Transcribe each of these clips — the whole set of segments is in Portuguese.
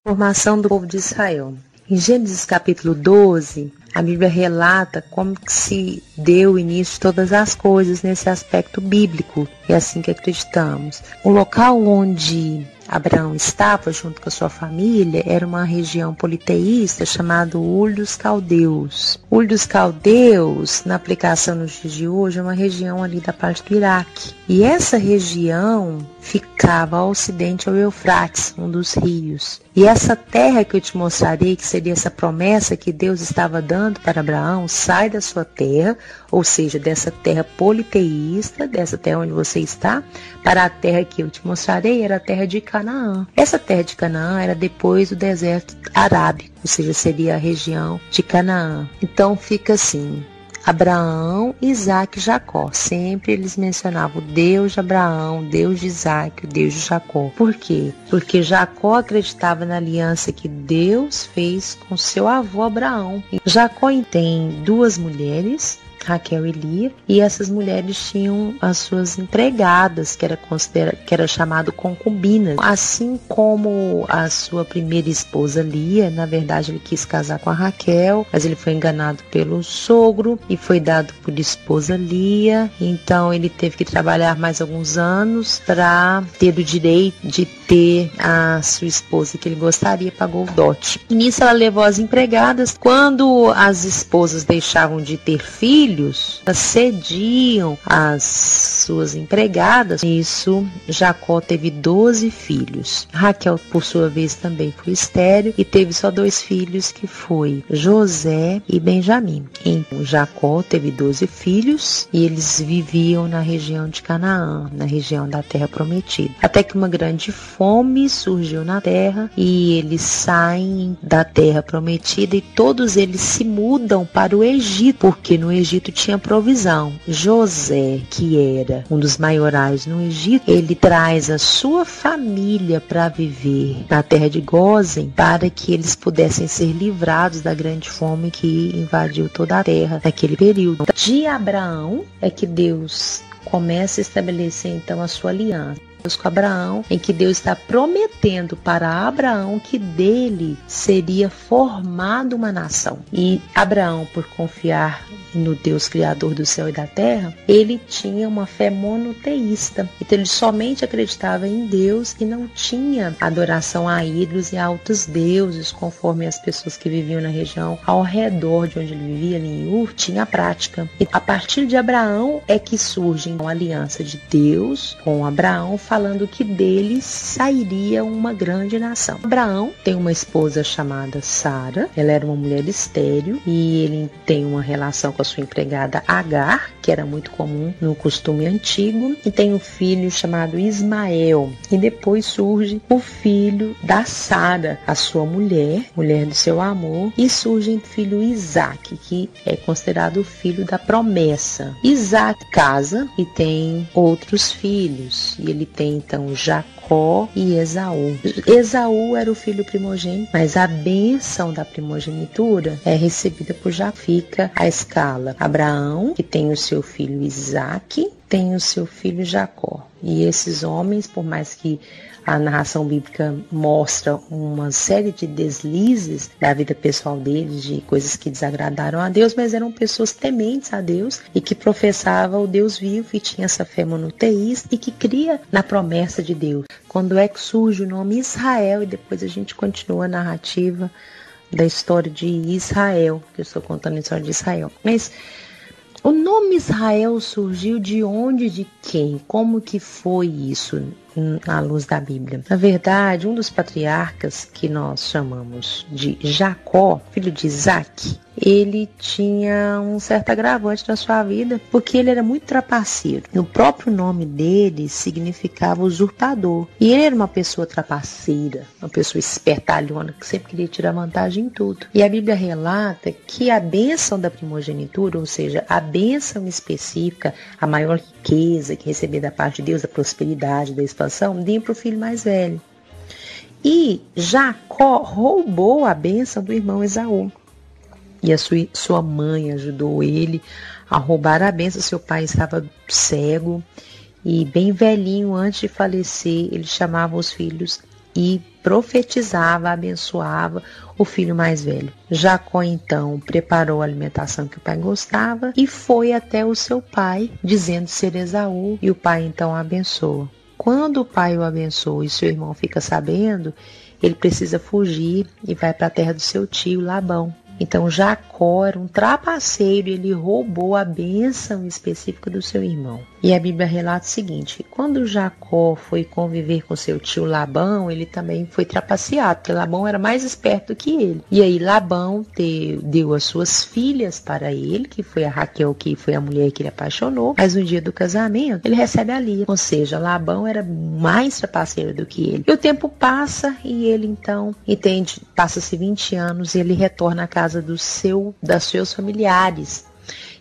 Formação do povo de Israel. Em Gênesis capítulo 12, a Bíblia relata como que se deu início de todas as coisas nesse aspecto bíblico. É assim que acreditamos. O local onde Abraão estava junto com a sua família era uma região politeísta chamada Ur dos Caldeus. Ur dos Caldeus, na aplicação nos dias de hoje, é uma região ali da parte do Iraque. E essa região ficava ao ocidente ao Eufrates, um dos rios. E essa terra que eu te mostrarei, que seria essa promessa que Deus estava dando para Abraão, sai da sua terra, ou seja, dessa terra politeísta, dessa terra onde você está, para a terra que eu te mostrarei, era a terra de Canaã. Essa terra de Canaã era depois do deserto arábico, ou seja, seria a região de Canaã. Então fica assim: Abraão, Isaac e Jacó. Sempre eles mencionavam o Deus de Abraão, o Deus de Isaac, o Deus de Jacó. Por quê? Porque Jacó acreditava na aliança que Deus fez com seu avô Abraão. Jacó tem duas mulheres, Raquel e Lia, e essas mulheres tinham as suas empregadas, que era chamado concubinas. Assim como a sua primeira esposa Lia, na verdade ele quis casar com a Raquel, mas ele foi enganado pelo sogro e foi dado por esposa Lia. Então ele teve que trabalhar mais alguns anos para ter o direito de ter a sua esposa que ele gostaria, pagou o dote. E nisso ela levou as empregadas. Quando as esposas deixavam de ter filhos, cediam as suas empregadas. Isso, Jacó teve 12 filhos. Raquel, por sua vez, também foi estéril e teve só 2 filhos, que foi José e Benjamim. Então, Jacó teve 12 filhos e eles viviam na região de Canaã, na região da terra prometida. Até que uma grande fome surgiu na terra e eles saem da terra prometida e todos eles se mudam para o Egito, porque no Egito tinha provisão. José, que era um dos maiorais no Egito, ele traz a sua família para viver na terra de Gósen, para que eles pudessem ser livrados da grande fome que invadiu toda a terra naquele período. De Abraão é que Deus começa a estabelecer então a sua aliança com Abraão, em que Deus está prometendo para Abraão que dele seria formada uma nação. E Abraão, por confiar no Deus criador do céu e da terra, ele tinha uma fé monoteísta. Então ele somente acreditava em Deus e não tinha adoração a ídolos e a altos deuses, conforme as pessoas que viviam na região ao redor de onde ele vivia, ali em Ur, tinha a prática. E a partir de Abraão é que surge a aliança de Deus com Abraão, falando que dele sairia uma grande nação. Abraão tem uma esposa chamada Sara, ela era uma mulher estéril e ele tem uma relação com a sua empregada Agar, que era muito comum no costume antigo, e tem um filho chamado Ismael. E depois surge o filho da Sara, a sua mulher do seu amor, e surge o filho Isaac, que é considerado o filho da promessa. Isaac casa e tem outros filhos, e ele tem então Jacó e Esaú. Esaú era o filho primogênito, mas a bênção da primogenitura é recebida por Jacó. Fica a escala: Abraão, que tem o seu filho Isaac, tem o seu filho Jacó. E esses homens, por mais que a narração bíblica mostra uma série de deslizes da vida pessoal deles, de coisas que desagradaram a Deus, mas eram pessoas tementes a Deus e que professavam o Deus vivo e tinha essa fé monoteísta e que cria na promessa de Deus. Quando é que surge o nome Israel, e depois a gente continua a narrativa da história de Israel, que eu estou contando a história de Israel. Mas o nome Israel surgiu de onde, de quem? Como que foi isso à luz da Bíblia? Na verdade, um dos patriarcas que nós chamamos de Jacó, filho de Isaac, ele tinha um certo agravante na sua vida, porque ele era muito trapaceiro. O próprio nome dele significava usurpador. E ele era uma pessoa trapaceira, uma pessoa espertalhona, que sempre queria tirar vantagem em tudo. E a Bíblia relata que a bênção da primogenitura, ou seja, a bênção específica, a maior riqueza que recebia da parte de Deus, a prosperidade, da expansão, vinha para o filho mais velho. E Jacó roubou a bênção do irmão Esaú. E a sua mãe ajudou ele a roubar a bênção. Seu pai estava cego e bem velhinho, antes de falecer, ele chamava os filhos e profetizava, abençoava o filho mais velho. Jacó então preparou a alimentação que o pai gostava e foi até o seu pai, dizendo ser Esaú, e o pai então o abençoa. Quando o pai o abençoa e seu irmão fica sabendo, ele precisa fugir e vai para a terra do seu tio Labão. Então Jacó era um trapaceiro, ele roubou a bênção específica do seu irmão. E a Bíblia relata o seguinte: quando Jacó foi conviver com seu tio Labão, ele também foi trapaceado, porque Labão era mais esperto que ele. E aí Labão deu as suas filhas para ele, que foi a Raquel, que foi a mulher que ele apaixonou, mas no dia do casamento ele recebe a Lia. Ou seja, Labão era mais trapaceiro do que ele. E o tempo passa e ele então entende, passa-se 20 anos e ele retorna à casa dos seus familiares.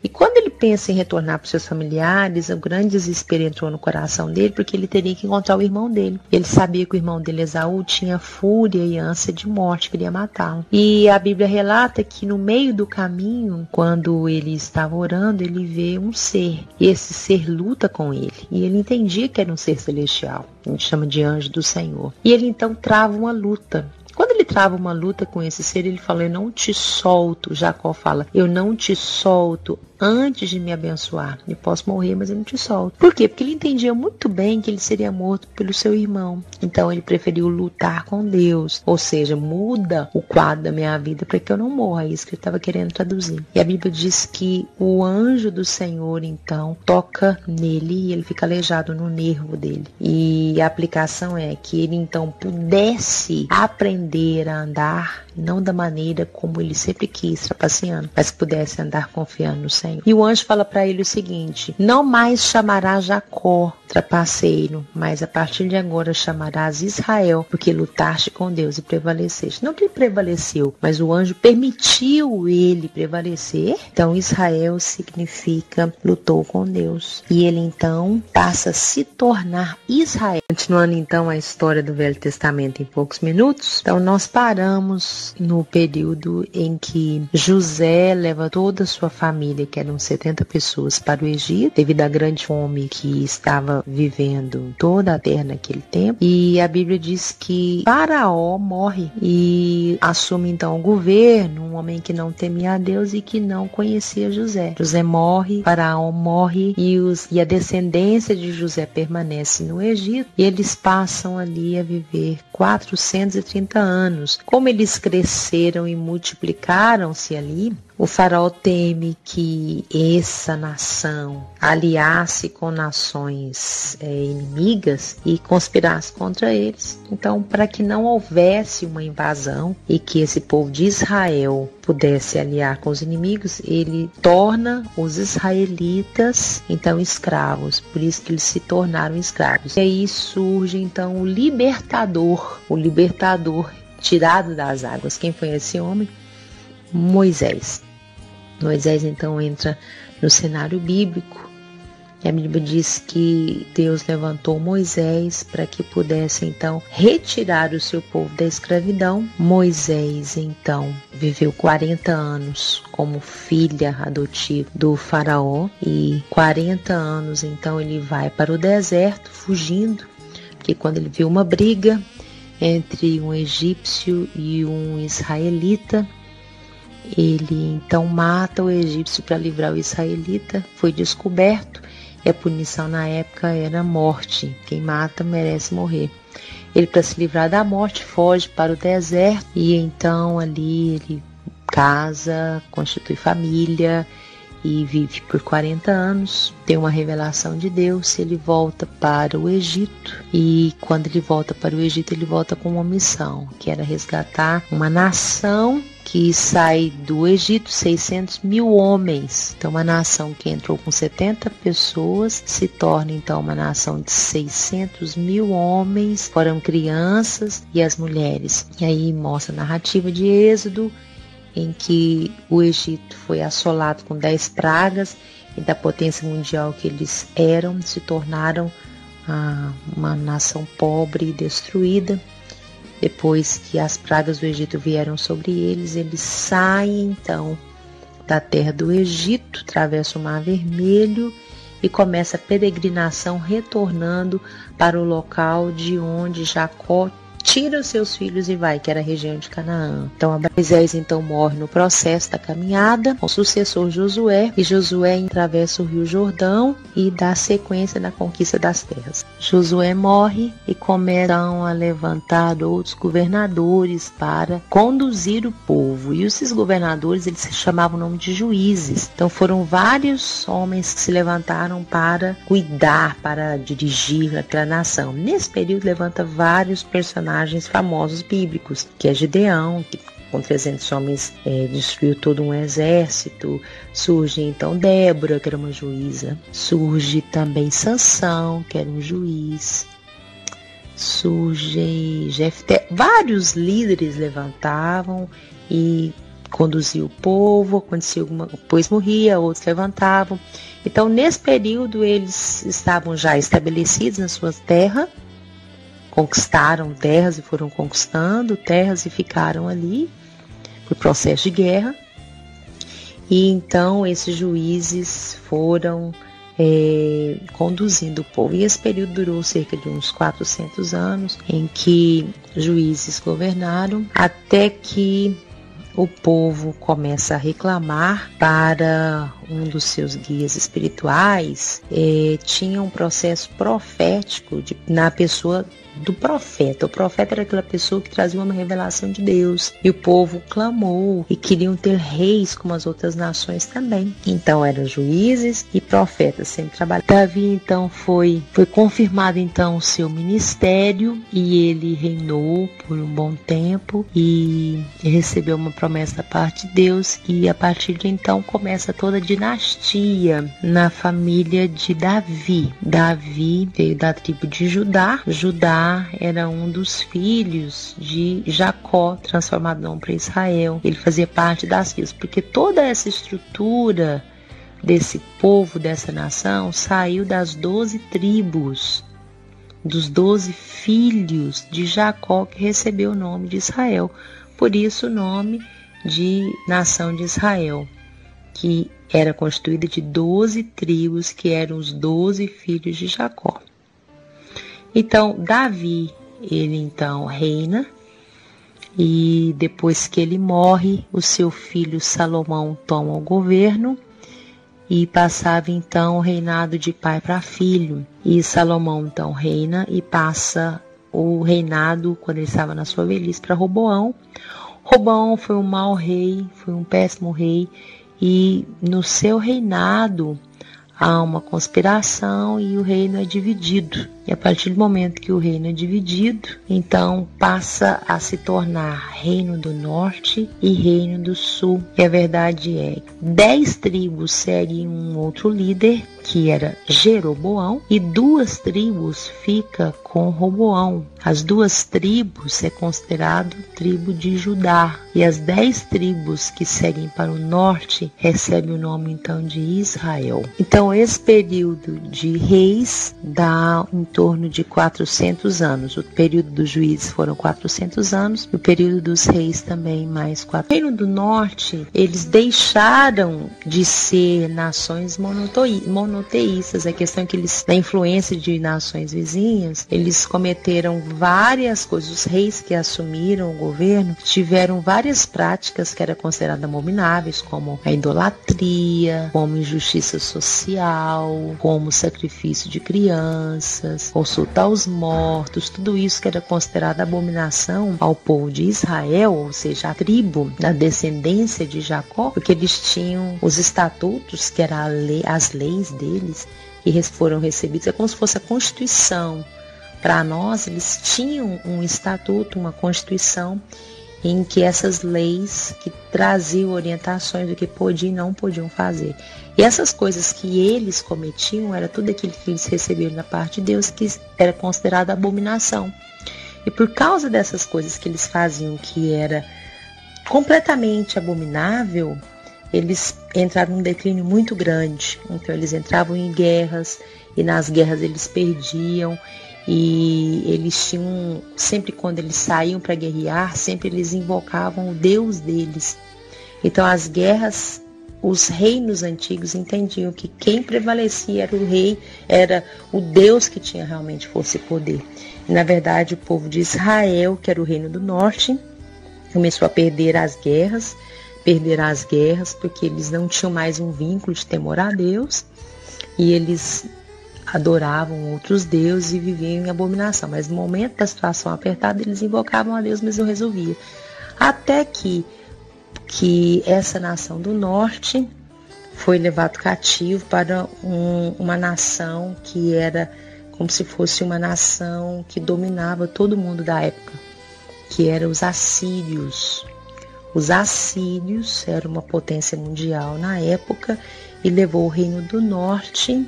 E quando ele pensa em retornar para os seus familiares, o grande desespero entrou no coração dele, porque ele teria que encontrar o irmão dele. Ele sabia que o irmão dele, Esaú, tinha fúria e ânsia de morte, queria matá-lo. E a Bíblia relata que no meio do caminho, quando ele estava orando, ele vê um ser. E esse ser luta com ele. E ele entendia que era um ser celestial. A gente chama de anjo do Senhor. E ele então trava uma luta. Quando ele trava uma luta com esse ser, ele fala: eu não te solto. Jacó fala: eu não te solto antes de me abençoar. Eu posso morrer, mas eu não te solto. Por quê? Porque ele entendia muito bem que ele seria morto pelo seu irmão. Então ele preferiu lutar com Deus. Ou seja, muda o quadro da minha vida para que eu não morra. É isso que ele estava querendo traduzir. E a Bíblia diz que o anjo do Senhor então toca nele e ele fica aleijado no nervo dele. E a aplicação é que ele então pudesse aprender a andar, não da maneira como ele sempre quis, trapaceando, mas que pudesse andar confiando no Senhor. E o anjo fala para ele o seguinte: não mais chamarás Jacó, trapaceiro, mas a partir de agora chamarás Israel, porque lutaste com Deus e prevaleceste. Não que ele prevaleceu, mas o anjo permitiu ele prevalecer. Então Israel significa lutou com Deus. E ele então passa a se tornar Israel. Continuando então a história do Velho Testamento em poucos minutos. Então nós paramos no período em que José leva toda a sua família, que eram 70 pessoas, para o Egito, devido à grande fome que estava vivendo toda a terra naquele tempo. E a Bíblia diz que Faraó morre e assume então o governo, um homem que não temia a Deus e que não conhecia José. José morre, Faraó morre e a descendência de José permanece no Egito e eles passam ali a viver 430 anos. Como eles cresceram e multiplicaram-se ali, o faraó teme que essa nação aliasse com nações inimigas e conspirasse contra eles. Então, para que não houvesse uma invasão e que esse povo de Israel pudesse aliar com os inimigos, ele torna os israelitas, então, escravos. Por isso que eles se tornaram escravos. E aí surge, então, o libertador tirado das águas. Quem foi esse homem? Moisés. Moisés então entra no cenário bíblico e a Bíblia diz que Deus levantou Moisés para que pudesse então retirar o seu povo da escravidão. Moisés então viveu 40 anos como filha adotiva do faraó e 40 anos então ele vai para o deserto fugindo, porque quando ele viu uma briga entre um egípcio e um israelita, ele então mata o egípcio para livrar o israelita. Foi descoberto e a punição na época era morte. Quem mata merece morrer. Ele, para se livrar da morte, foge para o deserto e então ali ele casa, constitui família e vive por 40 anos. Tem uma revelação de Deus, ele volta para o Egito e quando ele volta para o Egito, ele volta com uma missão, que era resgatar uma nação que sai do Egito, 600 mil homens. Então uma nação que entrou com 70 pessoas se torna então uma nação de 600 mil homens, foram crianças e as mulheres. E aí mostra a narrativa de Êxodo, em que o Egito foi assolado com 10 pragas e da potência mundial que eles eram, se tornaram uma nação pobre e destruída. Depois que as pragas do Egito vieram sobre eles, eles saem então da terra do Egito, atravessam o Mar Vermelho e começa a peregrinação retornando para o local de onde Jacó tira os seus filhos e vai, que era a região de Canaã. Então Moisés então morre no processo da caminhada, com o sucessor Josué, e Josué atravessa o rio Jordão e dá sequência na conquista das terras. Josué morre e começam a levantar outros governadores para conduzir o povo, e esses governadores eles se chamavam o nome de juízes. Então foram vários homens que se levantaram para cuidar, para dirigir aquela nação. Nesse período levanta vários personagens famosos bíblicos, que é Gideão, que com 300 homens destruiu todo um exército. Surge então Débora, que era uma juíza. Surge também Sansão, que era um juiz. Surge Jefté. Vários líderes levantavam e conduziam o povo. Acontecia alguma coisa, depois morria, outros levantavam. Então nesse período eles estavam já estabelecidos na sua terra, conquistaram terras e foram conquistando terras e ficaram ali por processo de guerra. E então esses juízes foram conduzindo o povo. E esse período durou cerca de uns 400 anos, em que juízes governaram, até que o povo começa a reclamar para um dos seus guias espirituais. Tinha um processo profético na pessoa do profeta. O profeta era aquela pessoa que trazia uma revelação de Deus, e o povo clamou e queriam ter reis como as outras nações também. Então eram juízes e profetas sempre trabalhando. Davi então foi confirmado então o seu ministério, e ele reinou por um bom tempo e recebeu uma promessa da parte de Deus, e a partir de então começa toda a dinastia na família de Davi. Davi veio da tribo de Judá. Judá era um dos filhos de Jacó, transformado não para Israel. Ele fazia parte das filhas, porque toda essa estrutura desse povo, dessa nação, saiu das 12 tribos, dos 12 filhos de Jacó, que recebeu o nome de Israel. Por isso o nome de nação de Israel, que era constituída de 12 tribos, que eram os 12 filhos de Jacó. Então, Davi, ele então reina, e depois que ele morre, o seu filho Salomão toma o governo, e passava então o reinado de pai para filho. E Salomão então reina e passa o reinado, quando ele estava na sua velhice, para Roboão. Roboão foi um mau rei, foi um péssimo rei, e no seu reinado há uma conspiração e o reino é dividido. E a partir do momento que o reino é dividido, então passa a se tornar Reino do Norte e Reino do Sul. E a verdade é que 10 tribos seguem um outro líder, que era Jeroboão, e 2 tribos ficam com Roboão. As 2 tribos é considerado tribo de Judá, e as 10 tribos que seguem para o norte recebem o nome então de Israel. Então esse período de reis dá em torno de 400 anos. O período dos juízes foram 400 anos, e o período dos reis também mais 400. No Reino do Norte, eles deixaram de ser nações monoteístas. A questão é que eles, na influência de nações vizinhas, eles cometeram várias coisas. Os reis que assumiram o governo tiveram várias práticas que eram consideradas abomináveis, como a idolatria, como injustiça social, como sacrifício de crianças, consultar os mortos. Tudo isso que era considerado abominação ao povo de Israel, ou seja, a tribo da descendência de Jacó, porque eles tinham os estatutos, que eram as leis deles, que foram recebidos. É como se fosse a Constituição. Para nós, eles tinham um estatuto, uma Constituição, em que essas leis que traziam orientações do que podiam e não podiam fazer. E essas coisas que eles cometiam, era tudo aquilo que eles receberam da parte de Deus, que era considerado abominação. E por causa dessas coisas que eles faziam, que era completamente abominável, eles entraram num declínio muito grande. Então eles entravam em guerras, e nas guerras eles perdiam. E eles tinham, sempre quando eles saíam para guerrear, sempre eles invocavam o Deus deles. Então as guerras os reinos antigos entendiam que quem prevalecia era o rei, era o Deus que tinha realmente força e poder. E, na verdade, o povo de Israel, que era o reino do norte, começou a perder as guerras, porque eles não tinham mais um vínculo de temor a Deus, e eles adoravam outros deuses e viviam em abominação. Mas no momento da situação apertada, eles invocavam a Deus, mas não resolvia. Até que essa nação do norte foi levado cativo para uma nação que era como se fosse uma nação que dominava todo mundo da época, que eram os assírios. Os assírios eram uma potência mundial na época e levou o reino do norte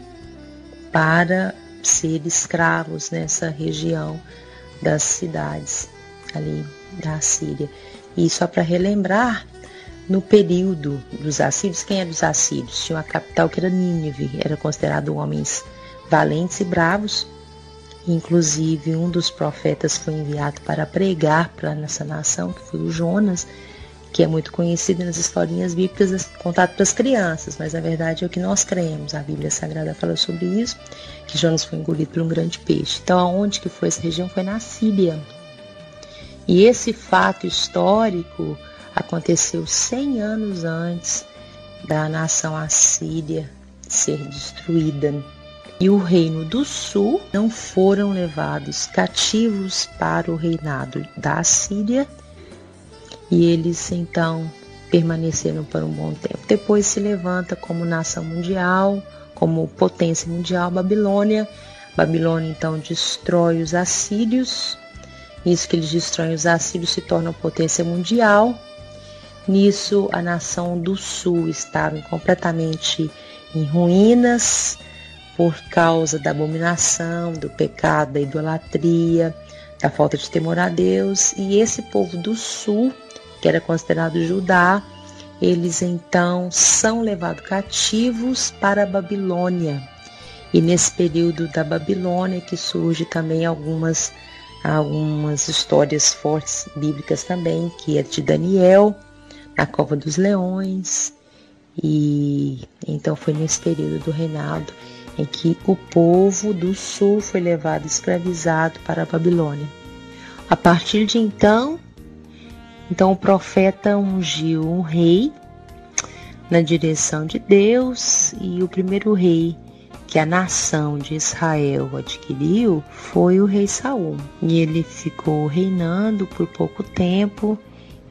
para ser escravos nessa região das cidades ali da Síria. E só para relembrar, no período dos assírios, quem eram os assírios? Tinha uma capital que era Nínive, era considerado homens valentes e bravos. Inclusive, um dos profetas foi enviado para pregar para essa nação, que foi o Jonas, que é muito conhecido nas historinhas bíblicas contado para as crianças, mas na verdade é o que nós cremos. A Bíblia Sagrada fala sobre isso, que Jonas foi engolido por um grande peixe. Então, aonde que foi essa região? Foi na Síria. E esse fato histórico aconteceu 100 anos antes da nação assíria ser destruída. E o reino do sul não foram levados cativos para o reinado da Síria, e eles então permaneceram por um bom tempo. Depois se levanta como nação mundial, como potência mundial, Babilônia. Babilônia então destrói os assírios. Isso que eles destroem os assírios se torna potência mundial. Nisso a nação do sul estava completamente em ruínas por causa da abominação, do pecado, da idolatria, da falta de temor a Deus. E esse povo do sul, que era considerado Judá, eles então são levados cativos para a Babilônia. E nesse período da Babilônia que surge também algumas histórias fortes bíblicas também, que é de Daniel, na cova dos leões. E então foi nesse período do reinado em que o povo do sul foi levado escravizado para a Babilônia. A partir de então o profeta ungiu um rei na direção de Deus, e o primeiro rei que a nação de Israel adquiriu foi o rei Saul. E ele ficou reinando por pouco tempo.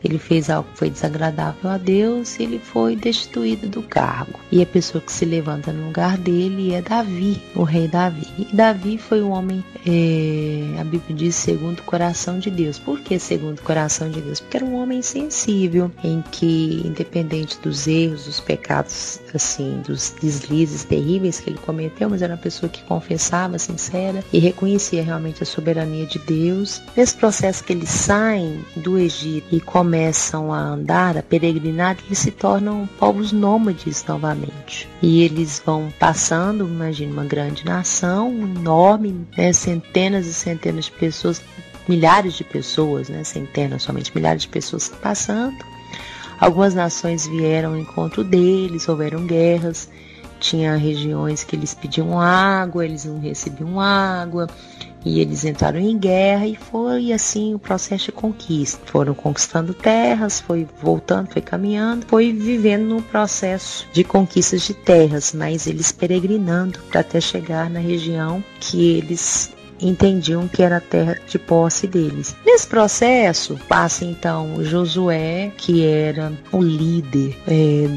Ele fez algo que foi desagradável a Deus e ele foi destituído do cargo. E a pessoa que se levanta no lugar dele é Davi, o rei Davi. E Davi foi um homem, a Bíblia diz, segundo o coração de Deus. Por que segundo o coração de Deus? Porque era um homem sensível, em que, independente dos erros, dos pecados, assim, dos deslizes terríveis que ele cometeu, mas era uma pessoa que confessava, sincera, e reconhecia realmente a soberania de Deus. Nesse processo que eles saem do Egito e começam a andar, a peregrinar, eles se tornam povos nômades novamente. E eles vão passando, imagina, uma grande nação, enorme, né, centenas e centenas de pessoas, milhares de pessoas, né, centenas somente, milhares de pessoas passando. Algumas nações vieram ao encontro deles, houveram guerras, tinha regiões que eles pediam água, eles não recebiam água, e eles entraram em guerra, e foi assim o processo de conquista. Foram conquistando terras, foi voltando, foi caminhando, foi vivendo no processo de conquistas de terras, mas eles peregrinando para até chegar na região que eles entendiam que era a terra de posse deles. Nesse processo passa então Josué, que era o líder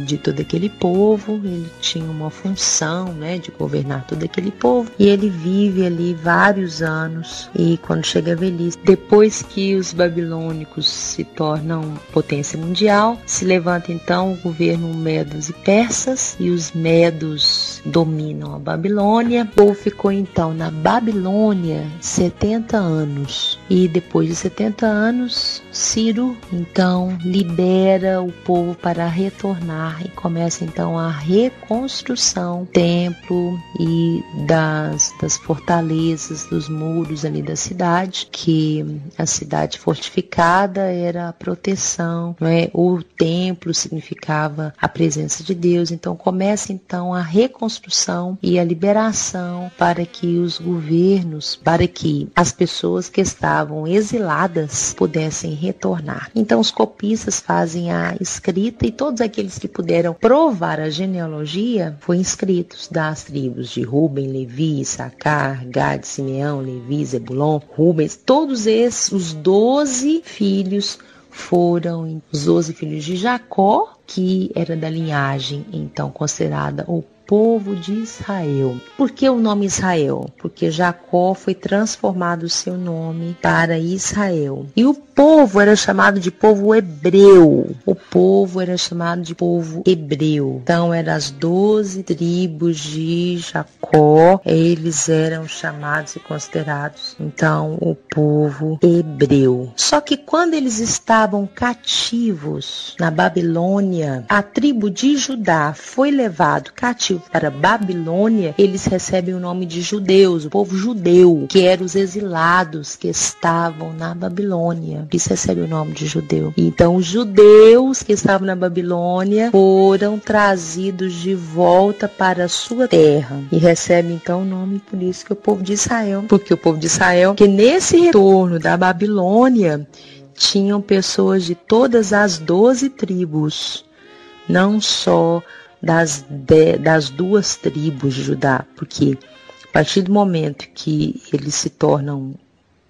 de todo aquele povo. Ele tinha uma função, né, de governar todo aquele povo, e ele vive ali vários anos. E quando chega a velhice, depois que os babilônicos se tornam potência mundial, se levanta então o governo Medos e Persas, e os Medos dominam a Babilônia. O povo ficou então na Babilônia 70 anos. E depois de 70 anos, Ciro então libera o povo para retornar e começa então a reconstrução do templo e das fortalezas, dos muros ali da cidade, que a cidade fortificada era a proteção, não é? O templo significava a presença de Deus. Então começa então a reconstrução e a liberação para que os governos, para que as pessoas que estavam exiladas pudessem retornar. Então os copistas fazem a escrita e todos aqueles que puderam provar a genealogia foram inscritos das tribos de Ruben, Levi, Issacar, Gad, Simeão, Levi, Zebulon, Rubens. Todos esses, os 12 filhos, foram os 12 filhos de Jacó, que era da linhagem então considerada o povo de Israel. Por que o nome Israel? Porque Jacó foi transformado o seu nome para Israel. E o povo era chamado de povo hebreu. O povo era chamado de povo hebreu. Então eram as 12 tribos de Jacó. Eles eram chamados e considerados então o povo hebreu. Só que quando eles estavam cativos na Babilônia, a tribo de Judá foi levado cativo para Babilônia. Eles recebem o nome de judeus, o povo judeu, que eram os exilados que estavam na Babilônia. Isso recebe o nome de judeu. Então os judeus que estavam na Babilônia foram trazidos de volta para a sua terra e recebem então o nome, por isso que o povo de Israel, porque o povo de Israel, que nesse retorno da Babilônia tinham pessoas de todas as 12 tribos, não só das 2 tribos de Judá, porque a partir do momento que eles se tornam,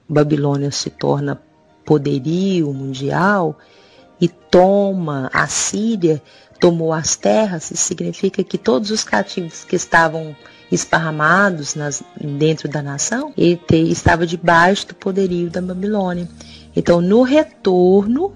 Babilônia se torna poderio mundial e toma a Síria, tomou as terras, isso significa que todos os cativos que estavam esparramados dentro da nação, estava debaixo do poderio da Babilônia. Então, no retorno,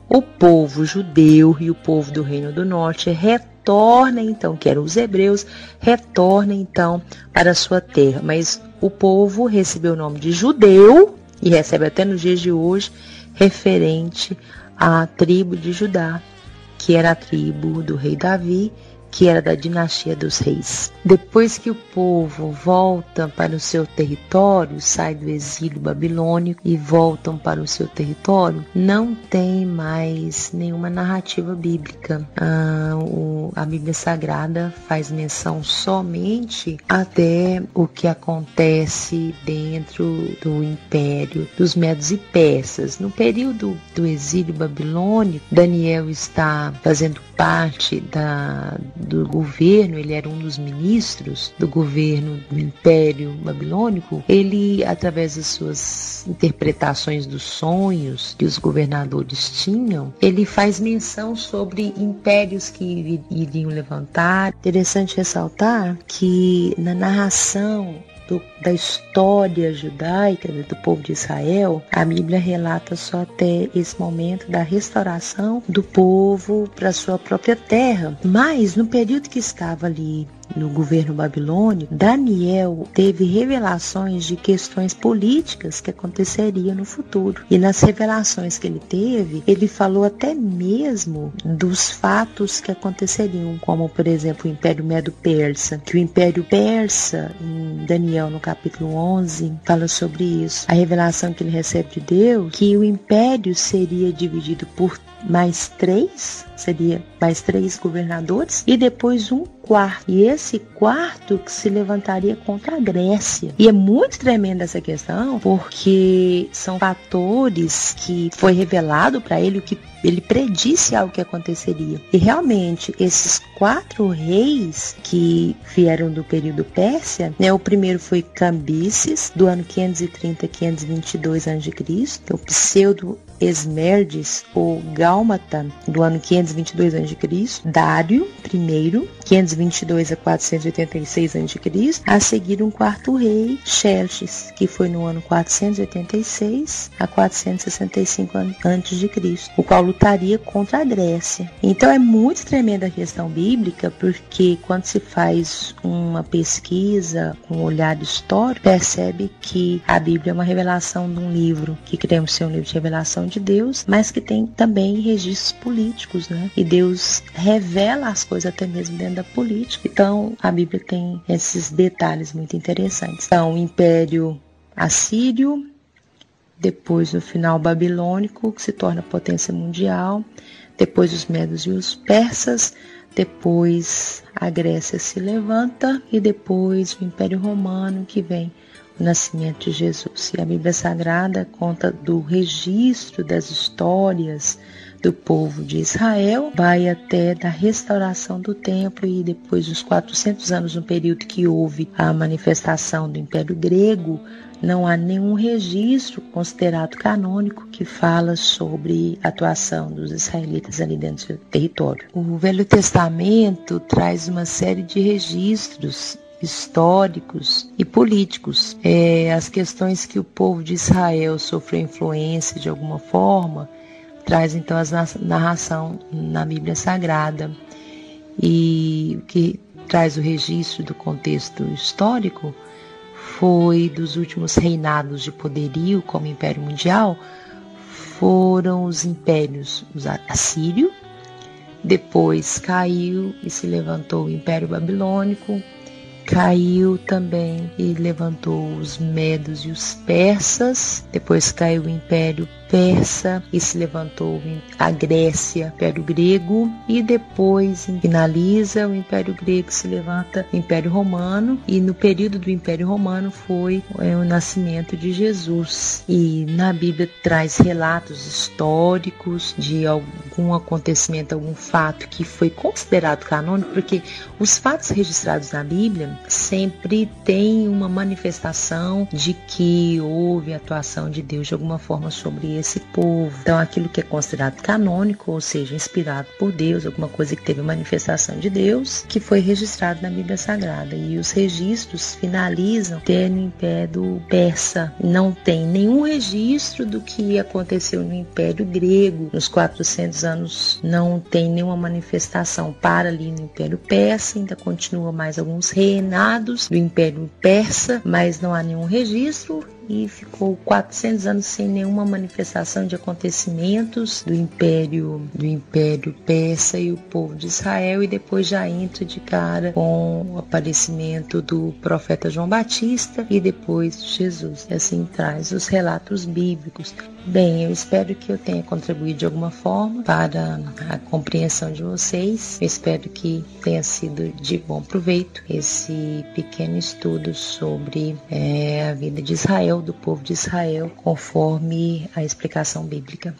o povo judeu e o povo do Reino do Norte retorna então, que eram os hebreus, retorna então para a sua terra. Mas o povo recebeu o nome de judeu e recebe até nos dias de hoje, referente à tribo de Judá, que era a tribo do rei Davi, que era da dinastia dos reis. Depois que o povo volta para o seu território, sai do exílio babilônico e voltam para o seu território, não tem mais nenhuma narrativa bíblica. A Bíblia Sagrada faz menção somente até o que acontece dentro do império dos Medos e Persas. No período do exílio babilônico, Daniel está fazendo parte do governo, ele era um dos ministros do governo do Império Babilônico. Ele, através das suas interpretações dos sonhos que os governadores tinham, ele faz menção sobre impérios que iriam levantar. Interessante ressaltar que na narração da história judaica do povo de Israel, a Bíblia relata só até esse momento da restauração do povo para sua própria terra. Mas no período que estava ali no governo babilônico, Daniel teve revelações de questões políticas que aconteceriam no futuro. E nas revelações que ele teve, ele falou até mesmo dos fatos que aconteceriam, como por exemplo o Império Medo-Persa, que o Império Persa, em Daniel no capítulo 11, fala sobre isso. A revelação que ele recebe de Deus, que o império seria dividido por mais 3 governadores e depois um quarto. E esse quarto que se levantaria contra a Grécia. E é muito tremenda essa questão, porque são fatores que foi revelado para ele, o que ele predisse algo que aconteceria. E realmente, esses 4 reis que vieram do período Pérsia, né, o primeiro foi Cambises, do ano 530 a 522 a.C., o pseudo Esmerdes ou Gálmata, do ano 522 a.C., Dário I, 522 a 486 a.C., a seguir um quarto rei, Xerxes, que foi no ano 486 a 465 a.C., o qual lutaria contra a Grécia. Então é muito tremenda a questão bíblica, porque quando se faz uma pesquisa com um olhar histórico, percebe que a Bíblia é uma revelação de um livro que queremos ser um livro de revelação de Deus, mas que tem também registros políticos, né? E Deus revela as coisas até mesmo dentro da política. Então a Bíblia tem esses detalhes muito interessantes. Então, o Império Assírio, depois o final babilônico, que se torna potência mundial, depois os medos e os persas, depois a Grécia se levanta e depois o Império Romano, que vem o nascimento de Jesus. E a Bíblia Sagrada conta do registro das histórias do povo de Israel, vai até da restauração do templo e depois dos 400 anos, no período que houve a manifestação do Império Grego, não há nenhum registro considerado canônico que fala sobre a atuação dos israelitas ali dentro do território. O Velho Testamento traz uma série de registros históricos e políticos. As questões que o povo de Israel sofreu influência de alguma forma, traz então a narração na Bíblia Sagrada, e o que traz o registro do contexto histórico foi dos últimos reinados de poderio como Império Mundial, foram os impérios assírio, depois caiu e se levantou o Império Babilônico, caiu também e levantou os medos e os persas, depois caiu o Império Persa e se levantou a Grécia, o Império Grego, e depois finaliza o Império Grego, se levanta o Império Romano, e no período do Império Romano foi o nascimento de Jesus. E na Bíblia traz relatos históricos de algum acontecimento, algum fato que foi considerado canônico, porque os fatos registrados na Bíblia sempre têm uma manifestação de que houve atuação de Deus de alguma forma sobre esse povo. Então aquilo que é considerado canônico, ou seja, inspirado por Deus, alguma coisa que teve manifestação de Deus, que foi registrado na Bíblia Sagrada. E os registros finalizam tendo o Império Persa. Não tem nenhum registro do que aconteceu no Império Grego. Nos 400 anos não tem nenhuma manifestação. Para ali no Império Persa, ainda continua mais alguns reinados do Império Persa, mas não há nenhum registro. E ficou 400 anos sem nenhuma manifestação de acontecimentos do Império Persa e o povo de Israel, e depois já entra de cara com o aparecimento do profeta João Batista e depois Jesus. E assim traz os relatos bíblicos. Bem, eu espero que eu tenha contribuído de alguma forma para a compreensão de vocês. Eu espero que tenha sido de bom proveito esse pequeno estudo sobre a vida de Israel, do povo de Israel, conforme a explicação bíblica.